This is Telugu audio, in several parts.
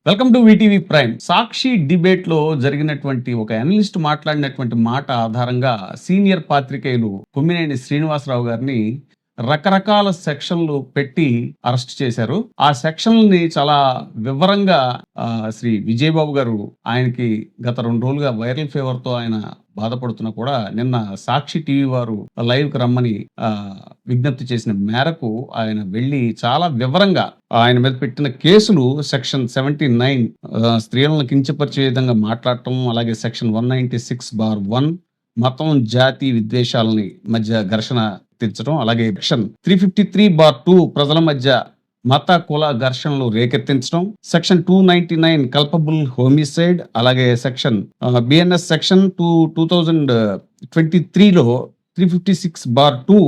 Welcome to VTV prime. Sakshi debate లో జరిగినటువంటి ఒక అనలిస్ట్ మాట్లాడినటువంటి మాట ఆధారంగా సీనియర్ పాత్రికేయులు కొమ్మినేని శ్రీనివాసరావు గారిని రకరకాల సెక్షన్లు పెట్టి అరెస్ట్ చేశారు. ఆ సెక్షన్లని చాలా వివరంగా శ్రీ విజయబాబు గారు ఆయనకి గత 2 రోజులుగా వైరల్ ఫీవర్ తో ఆయన బాధపడుతున్నా కూడా నిన్న సాక్షి టీవీ వారు లైవ్ కి రమ్మని విజ్ఞప్తి చేసిన మేరకు ఆయన వెళ్లి చాలా వివరంగా ఆయన మీద పెట్టిన కేసులు సెక్షన్ 79 స్త్రీలను కించపరిచే విధంగా మాట్లాడటం, అలాగే సెక్షన్ 196/1 మతం జాతి విద్వేషాలని మధ్య ఘర్షణ తెచ్చడం, అలాగే సెక్షన్ 353/2 ప్రజల మధ్య మత కుల ఘర్షణలు రేకెత్తించడం, సెక్షన్ 299 కల్పబుల్ హోమిసైడ్, అలాగే సెక్షన్ బిఎన్ఎస్ సెక్షన్ 2023లో 356/2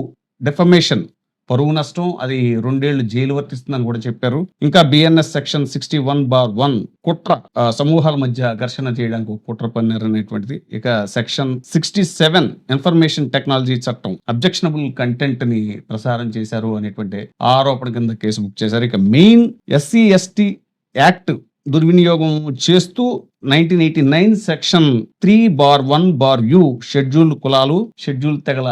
డెఫమేషన్ పరువు నష్టం, అది 2 ఏళ్లు జైలు వర్తిస్తుందని కూడా చెప్పారు. ఇంకా బిఎన్ఎస్ సెక్షన్ 61/1 కుట్ర, సమూహాల మధ్య ఘర్షణ చేయడానికి ఒక కుట్ర పన్నారు అనేటువంటిది. ఇక సెక్షన్ 67 ఇన్ఫర్మేషన్ టెక్నాలజీ చట్టం అబ్జెక్షనబుల్ కంటెంట్ ని ప్రసారం చేశారు అనేటువంటి ఆరోపణ కింద కేసు బుక్ చేశారు. ఇక మెయిన్ SC/ST యాక్ట్ దుర్వినియోగం చేస్తూ 1989 సెక్షన్ 3/1/U షెడ్యూల్ కులాలు, షెడ్యూల్ తెగల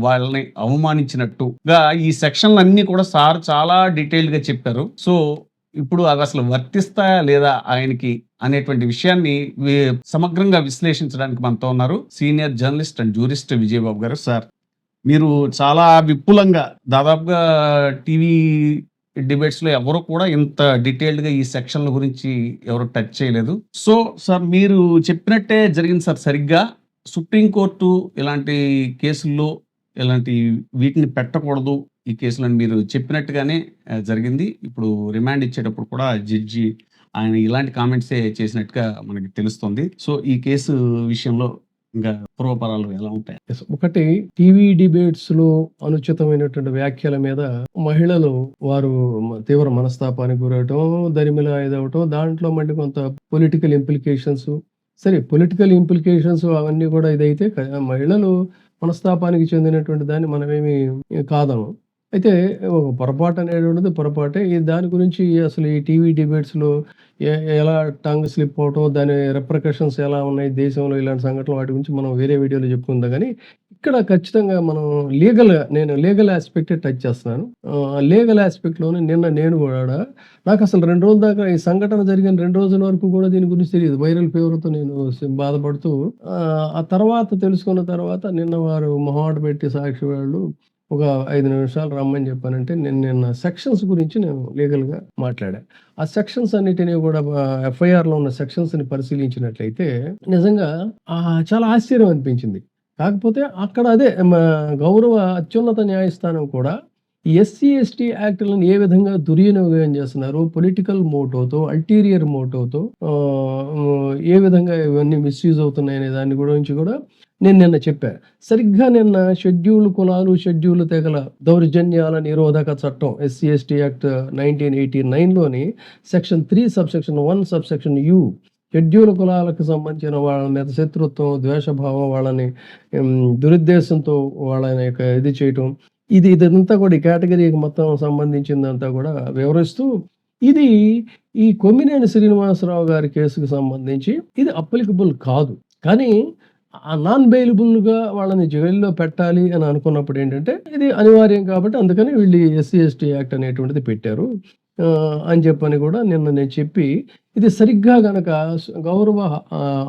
వాళ్ళని అవమానించినట్టుగా ఈ సెక్షన్లు అన్ని కూడా సార్ చాలా డీటెయిల్డ్ గా చెప్పారు. సో ఇప్పుడు అవి అసలు వర్తిస్తాయా లేదా ఆయనకి అనేటువంటి విషయాన్ని సమగ్రంగా విశ్లేషించడానికి మనతో ఉన్నారు senior journalist and jurist Vijaya Babu గారు. సార్, మీరు చాలా విపులంగా దాదాపుగా టీవీ డిబేట్స్ లో ఎవరు కూడా ఇంత డీటెయిల్డ్ గా ఈ సెక్షన్ల గురించి ఎవరు టచ్ చేయలేదు. సో సార్, మీరు చెప్పినట్టే జరిగింది సార్. సరిగ్గా సుప్రీంకోర్టు ఇలాంటి కేసుల్లో ఇలాంటి వీటిని పెట్టకూడదు ఈ కేసులను మీరు చెప్పినట్టుగానే జరిగింది. ఇప్పుడు రిమాండ్ ఇచ్చేటప్పుడు కూడా జడ్జి ఆయన ఇలాంటి కామెంట్సే చేసినట్టుగా మనకి తెలుస్తుంది. సో ఈ కేసు విషయంలో ఇంకా పూర్వపరాలు ఎలా ఉంటాయి? ఒకటి, టీవీ డిబేట్స్ లో అనుచితమైనటువంటి వ్యాఖ్యల మీద మహిళలు వారు తీవ్ర మనస్తాపానికి గురవటం, దరిమిలా ఇదవటం, దాంట్లో మళ్ళీ కొంత పొలిటికల్ ఇంప్లికేషన్స్, సరే పొలిటికల్ ఇంప్లికేషన్స్ అవన్నీ కూడా ఇదైతే మహిళలు మనస్తాపానికి చెందినటువంటి దాన్ని మనమేమి కాదము. అయితే ఒక పొరపాటు అనేటువంటిది పొరపాటే. దాని గురించి అసలు ఈ టీవీ డిబేట్స్లో ఎలా టంగ్ స్లిప్ అవటం, దాని రెప్రికషన్స్ ఎలా ఉన్నాయి దేశంలో, ఇలాంటి సంఘటనలు వాటి గురించి మనం వేరే వీడియోలో చెప్పుకుందాం. కానీ ఇక్కడ ఖచ్చితంగా మనం నేను లీగల్ ఆస్పెక్టే టచ్ చేస్తున్నాను. లీగల్ ఆస్పెక్ట్లోనే నేను కూడా నాకు అసలు 2 రోజుల దాకా ఈ సంఘటన జరిగిన 2 రోజుల వరకు కూడా దీని గురించి తెలియదు. వైరల్ ఫీవర్తో నేను బాధపడుతూ ఆ తర్వాత తెలుసుకున్న తర్వాత నిన్న వారు మొహాట పెట్టి సాక్షి వాళ్ళు ఒక 5 నిమిషాలు రమ్మని చెప్పానంటే నిన్న సెక్షన్స్ గురించి నేను లీగల్గా మాట్లాడాను. ఆ సెక్షన్స్ అన్నిటినీ కూడా FIRలో ఉన్న సెక్షన్స్ని పరిశీలించినట్లయితే నిజంగా చాలా ఆశ్చర్యం అనిపించింది. కాకపోతే అక్కడ అదే గౌరవ అత్యున్నత న్యాయస్థానం కూడా SC/ST యాక్ట్లను ఏ విధంగా దుర్వినియోగం చేస్తున్నారు, పొలిటికల్ మోటోతో, అల్టీరియర్ మోటోతో ఏ విధంగా ఇవన్నీ మిస్యూజ్ అవుతున్నాయి అనే దాని గురించి కూడా నేను నిన్న చెప్పాను. సరిగ్గా నిన్న షెడ్యూల్ కులాలు, షెడ్యూల్ తెగల దౌర్జన్యాల నిరోధక చట్టం SC/ST యాక్ట్ 1989లోని section 3 subsection 1 subsection U schedule కులాలకు సంబంధించిన వాళ్ళ మీద శత్రుత్వం, ద్వేషభావం, వాళ్ళని దురుద్దేశంతో వాళ్ళని ఇది చేయటం, ఇదంతా కూడా ఈ కేటగిరీకి మొత్తం సంబంధించిందంతా కూడా వివరిస్తూ, ఇది ఈ కొమ్మినేని శ్రీనివాసరావు గారి కేసుకు సంబంధించి ఇది అప్లికబుల్ కాదు. కానీ నాన్ బెయిలబుల్గా వాళ్ళని జైల్లో పెట్టాలి అని అనుకున్నప్పుడు ఏంటంటే ఇది అనివార్యం కాబట్టి అందుకని వీళ్ళు SC/ST యాక్ట్ అనేటువంటిది పెట్టారు అని చెప్పని కూడా నిన్న నేను చెప్పి, ఇది సరిగ్గా గనక గౌరవ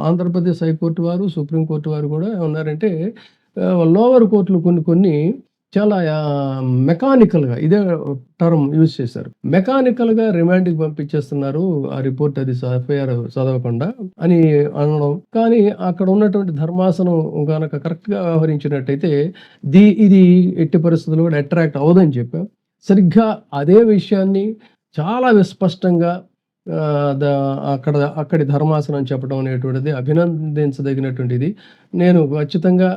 ఆంధ్రప్రదేశ్ హైకోర్టు వారు, సుప్రీంకోర్టు వారు కూడా ఏమన్నారంటే లోవర్ కోర్టులు కొన్ని చాలా మెకానికల్గా, ఇదే టర్మ్ యూజ్ చేశారు, మెకానికల్గా రిమాండ్కి పంపించేస్తున్నారు ఆ రిపోర్ట్, అది FIR చదవకుండా అని అనడం. కానీ అక్కడ ఉన్నటువంటి ధర్మాసనం కనుక కరెక్ట్గా వ్యవహరించినట్టయితే ఇది ఎట్టి పరిస్థితుల్లో కూడా అట్రాక్ట్ అవ్వదని చెప్పాం. సరిగ్గా అదే విషయాన్ని చాలా విస్పష్టంగా అక్కడి ధర్మాసనం చెప్పడం అనేటువంటిది అభినందించదగినటువంటిది. నేను ఖచ్చితంగా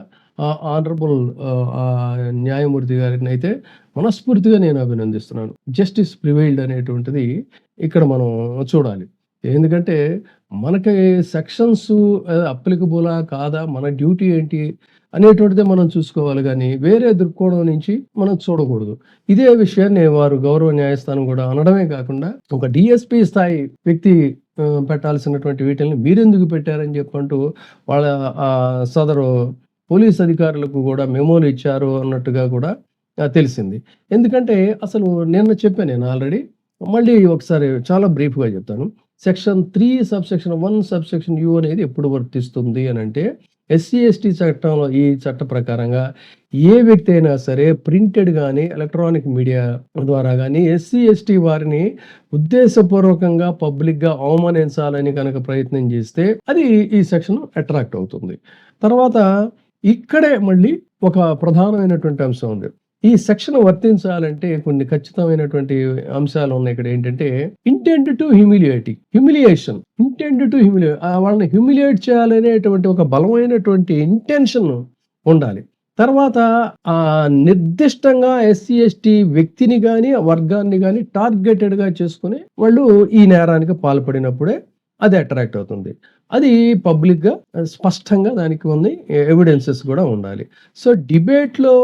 ఆనరబుల్ న్యాయమూర్తి గారిని అయితే మనస్ఫూర్తిగా నేను అభినందిస్తున్నాను. జస్టిస్ ప్రివైల్డ్ అనేటువంటిది ఇక్కడ మనం చూడాలి. ఎందుకంటే మనకి సెక్షన్స్ అప్లికబులా కాదా, మన డ్యూటీ ఏంటి అనేటువంటిదే మనం చూసుకోవాలి గానీ, వేరే దృక్కోణం నుంచి మనం చూడకూడదు. ఇదే విషయాన్ని వారు గౌరవ న్యాయస్థానం కూడా అనడమే కాకుండా, ఒక డీఎస్పీ స్థాయి వ్యక్తి పెట్టాల్సినటువంటి వీటిల్ని మీరెందుకు పెట్టారని చెప్పంటూ వాళ్ళ సదరు పోలీస్ అధికారులకు కూడా మెమోలు ఇచ్చారు అన్నట్టుగా కూడా తెలిసింది. ఎందుకంటే అసలు నిన్న చెప్పాను నేను ఆల్రెడీ. మళ్ళీ ఒకసారి చాలా బ్రీఫ్‌గా చెప్తాను. సెక్షన్ 3 సబ్‌సెక్షన్ 1 సబ్‌సెక్షన్ యు అనేది ఎప్పుడు వర్తిస్తుంది అనంటే, ఎస్సీ, ఎస్టీ చట్టంలో ఈ చట్ట ప్రకారంగా ఏ వ్యక్తి అయినా సరే ప్రింటెడ్ గాని, ఎలక్ట్రానిక్ మీడియా ద్వారా గాని ఎస్సీ, ఎస్టీ వారిని ఉద్దేశపూర్వకంగా పబ్లిక్‌గా అవమానించాలని కనుక ప్రయత్నం చేస్తే అది ఈ సెక్షన్ అట్రాక్ట్ అవుతుంది. తర్వాత ఇక్కడే మళ్ళీ ఒక ప్రధానమైనటువంటి అంశం ఉంది. ఈ సెక్షన్ వర్తించాలంటే కొన్ని ఖచ్చితమైనటువంటి అంశాలు ఉన్నాయి. ఇక్కడ ఏంటంటే intent to humiliation, intent to వాళ్ళని హ్యూమిలియేట్ చేయాలనేటువంటి ఒక బలమైనటువంటి ఇంటెన్షన్ ఉండాలి. తర్వాత నిర్దిష్టంగా ఎస్సీ, ఎస్టీ వ్యక్తిని గాని, వర్గాన్ని గాని టార్గెటెడ్‌గా చేసుకొని వాళ్ళు ఈ నేరానికి పాల్పడినప్పుడే అది అట్రాక్ట్ అవుతుంది. అది పబ్లిక్‌గా స్పష్టంగా దానికి కొన్ని ఎవిడెన్సెస్ కూడా ఉండాలి. సో డిబేట్‌లో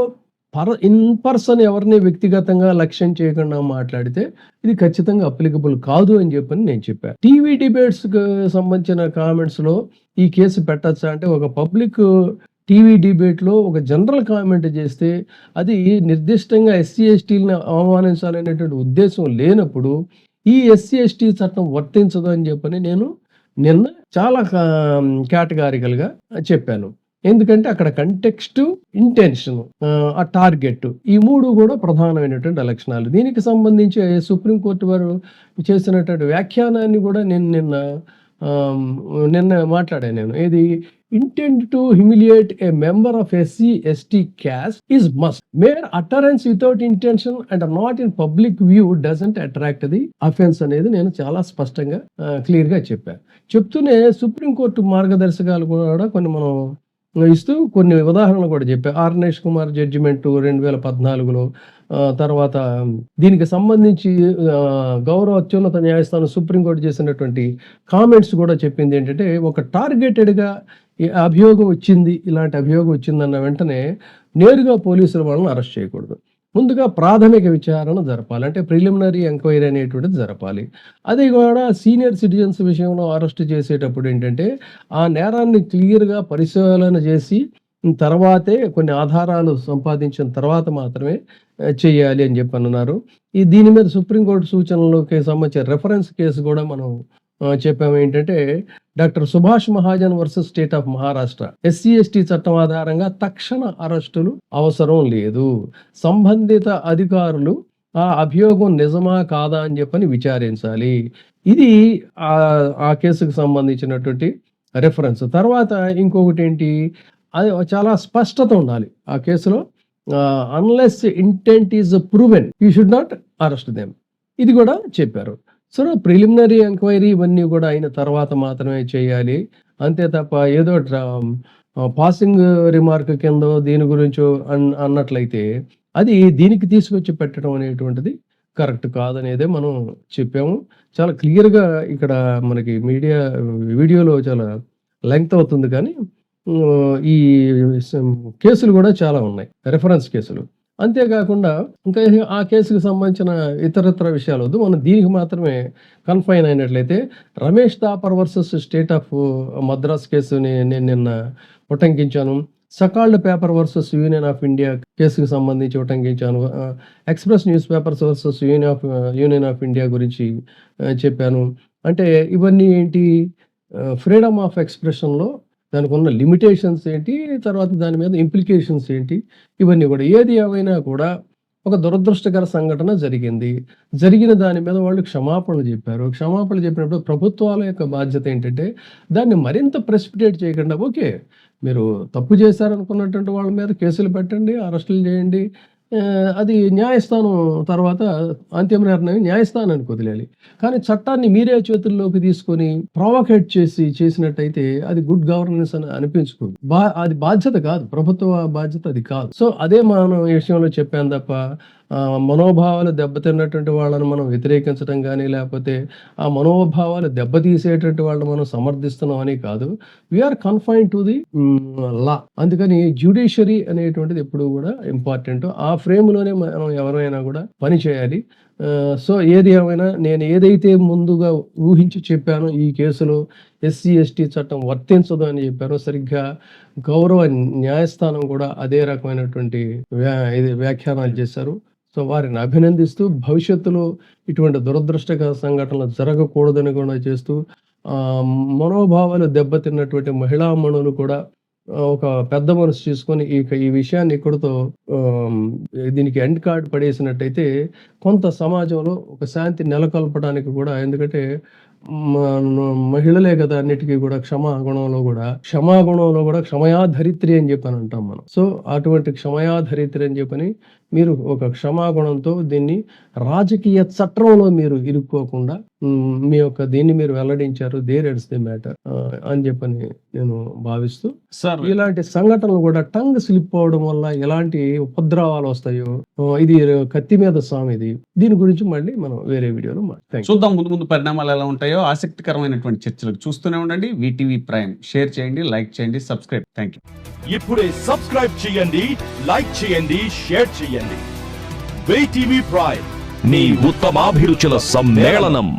ఇన్ పర్సన్ ఎవరిని వ్యక్తిగతంగా లక్ష్యం చేయకుండా మాట్లాడితే ఇది ఖచ్చితంగా అప్లికబుల్ కాదు అని చెప్పని నేను చెప్పా. టీవీ డిబేట్స్‌కి సంబంధించిన కామెంట్స్‌లో ఈ కేసు పెట్టచ్చా అంటే, ఒక పబ్లిక్ టీవీ డిబేట్‌లో ఒక జనరల్ కామెంట్ చేస్తే అది నిర్దిష్టంగా ఎస్సీ, ఎస్టీలని అవమానించాలనేటువంటి ఉద్దేశం లేనప్పుడు ఈ ఎస్సీ, ఎస్టీ చట్టం వర్తించదు అని చెప్పని నేను నిన్న చాలా కేటగారికల్‌గా చెప్పాను. ఎందుకంటే అక్కడ కంటెక్స్ట్, ఇంటెన్షన్, ఆ టార్గెట్ ఈ 3 కూడా ప్రధానమైనటువంటి లక్షణాలు. దీనికి సంబంధించి సుప్రీంకోర్టు వారు చేసినటువంటి వ్యాఖ్యానాన్ని కూడా నేను నిన్న మాట్లాడాను నేను. ఏది intent to humiliate a member of SC, ST caste is must. Mere utterance without intention and not in public view doesn't attract the offence అనేది నేను చాలా స్పష్టంగా క్లియర్ గా చెప్పాను. చెప్తూనే సుప్రీంకోర్టు మార్గదర్శకాలు కూడా కొన్ని మనం ఇస్తూ కొన్ని ఉదాహరణలు కూడా చెప్పా. ఆర్నేష్ కుమార్ జడ్జిమెంట్ 2014లో, తర్వాత దీనికి సంబంధించి గౌరవ అత్యున్నత న్యాయస్థానం సుప్రీంకోర్టు చేసినటువంటి కామెంట్స్ కూడా చెప్పింది ఏంటంటే, ఒక టార్గెటెడ్‌గా అభియోగం వచ్చింది, ఇలాంటి అభియోగం వచ్చిందన్న వెంటనే నేరుగా పోలీసులు వాళ్ళని అరెస్ట్ చేయకూడదు. ముందుగా ప్రాథమిక విచారణ జరపాలి. అంటే ప్రిలిమినరీ ఎంక్వైరీ అనేటువంటిది జరపాలి. అది కూడా సీనియర్ సిటిజన్స్ విషయంలో అరెస్ట్ చేసేటప్పుడు ఏంటంటే, ఆ నేరాన్ని క్లియర్‌గా పరిశీలన చేసి తర్వాతే కొన్ని ఆధారాలు సంపాదించిన తర్వాత మాత్రమే చేయాలి అని చెప్పన్నారు. దీని మీద సుప్రీంకోర్టు సూచనలకి సంబంధించిన రెఫరెన్స్ కేసు కూడా మనం చెప్పాము. ఏంటంటే, doctor Subhash Mahajan versus state of Maharashtra. SC, ST చట్టం ఆధారంగా తక్షణ అరెస్టులు అవసరం లేదు. సంబంధిత అధికారులు ఆ అభియోగం నిజమా కాదా అని చెప్పని విచారించాలి. ఇది ఆ కేసుకు సంబంధించినటువంటి రెఫరెన్స్. తర్వాత ఇంకొకటి ఏంటి, అది చాలా స్పష్టత ఉండాలి ఆ కేసులో. Unless intent is proven you should not arrest them. ఇది కూడా చెప్పారు. సో ప్రిలిమినరీ ఎంక్వైరీ ఇవన్నీ కూడా అయిన తర్వాత మాత్రమే చేయాలి. అంతే తప్ప ఏదో పాసింగ్ రిమార్క్ కిందో దీని గురించో అన్నట్లయితే అది దీనికి తీసుకొచ్చి పెట్టడం అనేటువంటిది కరెక్ట్ కాదనేదే మనం చెప్పాము. చాలా క్లియర్‌గా ఇక్కడ మనకి వీడియోలో చాలా లెంగ్త్ అవుతుంది కానీ ఈ కేసులు కూడా చాలా ఉన్నాయి, రెఫరెన్స్ కేసులు. అంతేకాకుండా ఇంకా ఆ కేసుకు సంబంధించిన ఇతరత్ర విషయాలు వద్దు. మనం దీనికి మాత్రమే కన్ఫైన్ అయినట్లయితే, Romesh Thapar versus state of Madras కేసుని నేను నిన్న ఉటంకించాను. Sakal paper versus union of India కేసుకు సంబంధించి ఉటంకించాను. Express news papers versus union of India గురించి చెప్పాను. అంటే ఇవన్నీ ఏంటి, ఫ్రీడమ్ ఆఫ్ ఎక్స్‌ప్రెషన్‌లో దానికి ఉన్న లిమిటేషన్స్ ఏంటి, తర్వాత దాని మీద ఇంప్లికేషన్స్ ఏంటి, ఇవన్నీ కూడా. ఏది ఏమైనా కూడా ఒక దురదృష్టకర సంఘటన జరిగింది. జరిగిన దాని మీద వాళ్ళు క్షమాపణలు చెప్పారు. క్షమాపణలు చెప్పినప్పుడు ప్రభుత్వాల యొక్క బాధ్యత ఏంటంటే, దాన్ని మరింత ప్రెసిపిటేట్ చేయకుండా, ఓకే మీరు తప్పు చేశారనుకున్నటువంటి వాళ్ళ మీద కేసులు పెట్టండి, అరెస్టులు చేయండి. అది న్యాయస్థానం తర్వాత అంతిమ నిర్ణయం న్యాయస్థానానికి వదిలేయాలి. కానీ చట్టాన్ని మీరే చేతుల్లోకి తీసుకొని ప్రొవోకేట్ చేసినట్టయితే అది గుడ్ గవర్నెన్స్ అని అనిపించుకోదు. అది బాధ్యత కాదు, ప్రభుత్వ బాధ్యత అది కాదు. సో అదే మనం ఈ విషయంలో చెప్పాను తప్ప మనోభావాలు దెబ్బతిన్నటువంటి వాళ్ళని మనం వ్యతిరేకించడం కానీ, లేకపోతే ఆ మనోభావాలు దెబ్బతీసేటువంటి వాళ్ళని మనం సమర్థిస్తున్నాం అని కాదు. We are confined to the law. అందుకని జ్యుడిషియరీ అనేటువంటిది ఎప్పుడు కూడా ఇంపార్టెంట్. ఆ ఫ్రేమ్లోనే మనం ఎవరైనా కూడా పని చేయాలి. సో ఏది ఏమైనా నేను ఏదైతే ముందుగా ఊహించి చెప్పానో ఈ కేసులో ఎస్సీ ఎస్టీ చట్టం వర్తించదు అని చెప్పారో, సరిగ్గా గౌరవ న్యాయస్థానం కూడా అదే రకమైనటువంటి వ్యాఖ్యానాలు చేశారు. సో వారిని అభినందిస్తూ భవిష్యత్తులో ఇటువంటి దురదృష్టకర సంఘటనలు జరగకూడదని కూడా చేస్తూ, మనోభావాలు దెబ్బతిన్నటువంటి మహిళామణులు కూడా ఒక పెద్ద మనసు చేసుకొని ఈ విషయాన్ని ఇక్కడితో దీనికి ఎండ్ కార్డ్ పడేసినట్టయితే కొంత సమాజంలో ఒక శాంతి నెలకొల్పడానికి కూడా, ఎందుకంటే మహిళలే కదా అన్నిటికీ కూడా క్షమాగుణంలో కూడా క్షమయా ధరిత్రి అని చెప్పని అంటాం మనం. సో అటువంటి క్షమయా ధరిత్రి అని చెప్పని మీరు ఒక క్షమాగుణంతో దీన్ని రాజకీయ చట్రంలో మీరు ఇరుక్కోకుండా మీ యొక్క దీన్ని మీరు వెల్లడించారు. దేర్ ఎట్స్ ది మ్యాటర్ అని చెప్పని నేను భావిస్తూ, సార్ ఇలాంటి సంఘటనలు కూడా టంగ్ స్లిప్ అవడం వల్ల ఎలాంటి ఉపద్రవాలు వస్తాయో, ఇది కత్తి మీద సామిది. దీని గురించి మళ్ళీ మనం వేరే వీడియోలో చూద్దాం. ముందు ముందు పరిణామాలు ఎలా ఉంటాయో ఆసక్తికరమైనటువంటి చర్చలకు చూస్తూనే ఉండండి. వీటీవీ ప్రైమ్ షేర్ చేయండి, లైక్ చేయండి, సబ్స్క్రైబ్. Thank you. ఇప్పుడే సబ్స్క్రైబ్ చేయండి, లైక్ చేయండి, షేర్ చేయండి. వీటీవీ ప్రైమ్, నీ ఉత్తమాభిరుచుల సమ్మేళనం.